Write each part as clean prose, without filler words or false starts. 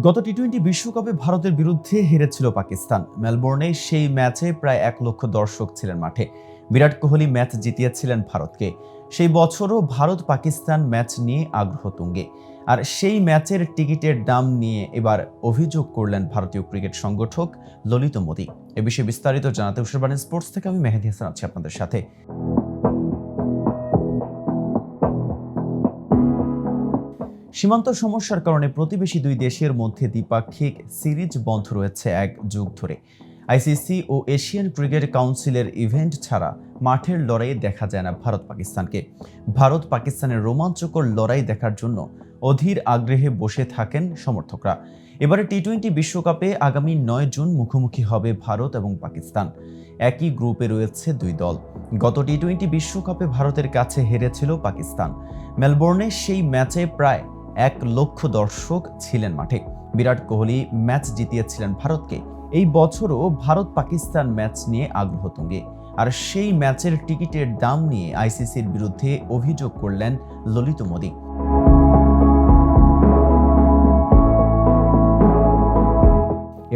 গত টি-20 বিশ্বকাপে ভারতের বিরুদ্ধে হেরেছিল পাকিস্তান। মেলবোর্নে সেই ম্যাচে প্রায় 1 লক্ষ দর্শক ছিলেন মাঠে। বিরাট কোহলি ম্যাচ জিতিয়েছিলেন ভারতকে। সেই বছরও ভারত পাকিস্তান ম্যাচ নিয়ে আগ্রহ তুঙ্গে। আর সেই ম্যাচের টিকিটের দাম নিয়ে এবার অভিযোগ করলেন ভারতীয় ক্রিকেট সংগঠক ললিত মোদি। এ বিষয়ে বিস্তারিত জানাতে উশরবাণী স্পোর্টস থেকে আমি মেহেদী হাসান আছি আপনাদের সাথে। সীমান্ত সমস্যার কারণে প্রতিবেশী দুই দেশের মধ্যে দ্বিপাক্ষিক সিরিজ বন্ধ রয়েছে এক যুগ ধরে। আইসিসি ও এশিয়ান ক্রিকেট কাউন্সিলের ইভেন্ট ছাড়া মাঠের লড়াইয়ে দেখা যায় না ভারত পাকিস্তানকে। ভারত পাকিস্তানের রোমাঞ্চকর লড়াই দেখার জন্য অধীর আগ্রহে বসে থাকেন সমর্থকরা। এবারে টি-20 বিশ্বকাপে আগামী 9 জুন মুখোমুখি হবে ভারত এবং পাকিস্তান। একই গ্রুপে রয়েছে দুই দল। গত টি-20 বিশ্বকাপে ভারতের কাছে হেরেছিল পাকিস্তান। মেলবোর্নে সেই ম্যাচে প্রায় 1 লক্ষ দর্শক ছিলেন মাঠে। বিরাট কোহলি ম্যাচ জিতিয়েছিলেন ভারতকে। এই বছরও ভারত পাকিস্তান ম্যাচ নিয়ে আগ্রহ তুঙ্গে। আর সেই ম্যাচের টিকিটের দাম নিয়ে আইসিসির বিরুদ্ধে অভিযোগ করলেন ললিত মোদি।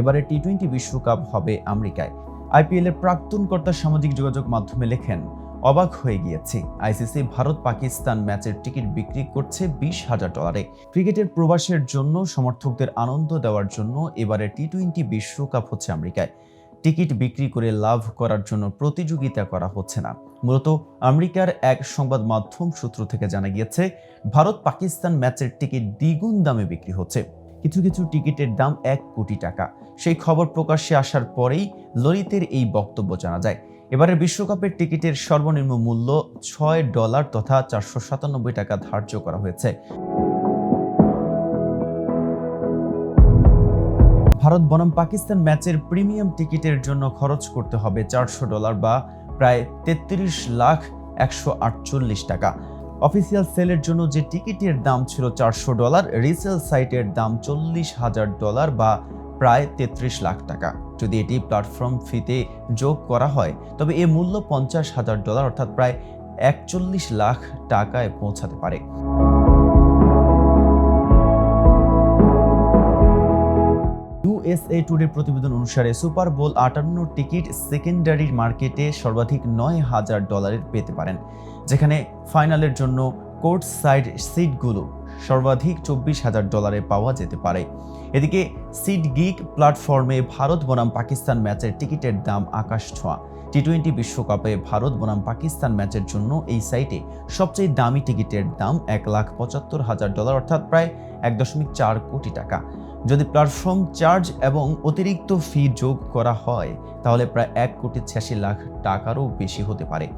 এবারে টি-20 বিশ্বকাপ হবে আমেরিকায়। আইপিএলের প্রাক্তন কর্তা সামাজিক যোগাযোগ মাধ্যমে লেখেন, অবাক হয়ে গিয়েছি, আইসিসি ভারত পাকিস্তান ম্যাচের টিকিট বিক্রি করছে $20,000। ক্রিকেটের প্রবাসের জন্য সমর্থকদের আনন্দ দেওয়ার জন্য এবারে টি-20 বিশ্বকাপ হচ্ছে আমেরিকায়। টিকিট বিক্রি করে লাভ করার জন্য প্রতিযোগিতা করা হচ্ছে না। মূলত আমেরিকার এক সংবাদ মাধ্যম সূত্র থেকে জানা গিয়েছে, ভারত পাকিস্তান ম্যাচের টিকিট দ্বিগুণ দামে বিক্রি হচ্ছে। কিছু কিছু টিকিটের দাম 1 কোটি টাকা। সেই খবর প্রকাশ্যে আসার পরেই ললিতের এই বক্তব্য জানা যায়। এবারের বিশ্বকাপের টিকিটের সর্বনিম্ন মূল্য $6 তথা 497 টাকা ধার্য করা হয়েছে। ভারত বনাম পাকিস্তান ম্যাচের প্রিমিয়াম টিকিটের জন্য খরচ করতে হবে $400 বা প্রায় 33,148 টাকা। অফিসিয়াল সেলের জন্য যে টিকিটের দাম ছিল $400, রিসেল সাইটের দাম $40,000 বা প্রায় 33 লাখ টাকা। যদি এটি প্ল্যাটফর্ম ফিতে যোগ করা হয় তবে এর মূল্য $50,000 অর্থাৎ প্রায় 41 লাখ টাকায় পৌঁছাতে পারে। USA টুডের প্রতিবেদন অনুসারে সুপার বোল 58 টিকিট সেকেন্ডারি মার্কেটে সর্বাধিক $9,000 পেতে পারেন, যেখানে ফাইনালের জন্য কোর্ট সাইড সিটগুলো সর্বাধিক $24,000 পাওয়া যেতে পারে। এদিকে সিট গিক প্ল্যাটফর্মে ভারত বনাম পাকিস্তান ম্যাচের টিকিটের দাম আকাশ ছোঁয়া। টি-20 বিশ্বকাপে ভারত বনাম পাকিস্তান ম্যাচের জন্য এই সাইটে সবচেয়ে দামি টিকিটের দাম $1,75,000 অর্থাৎ প্রায় 1.4 কোটি টাকা। যদি প্ল্যাটফর্ম চার্জ এবং অতিরিক্ত ফি যোগ করা হয় তাহলে প্রায় 1,86 লাখ টাকারও বেশি হতে পারে।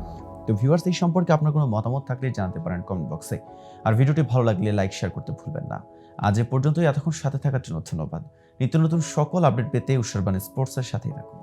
তো ভিউয়ার্স, এই সম্পর্কে আপনার কোনো মতামত থাকলে জানাতে পারেন কমেন্ট বক্সে। আর ভিডিওটি ভালো লাগলে লাইক শেয়ার করতে ভুলবেন না। আজ এ পর্যন্তই। এতক্ষণ সাথে থাকার জন্য ধন্যবাদ। নিত্য নতুন সকল আপডেট পেতে উশরবাণী স্পোর্টসের সাথেই থাকুন।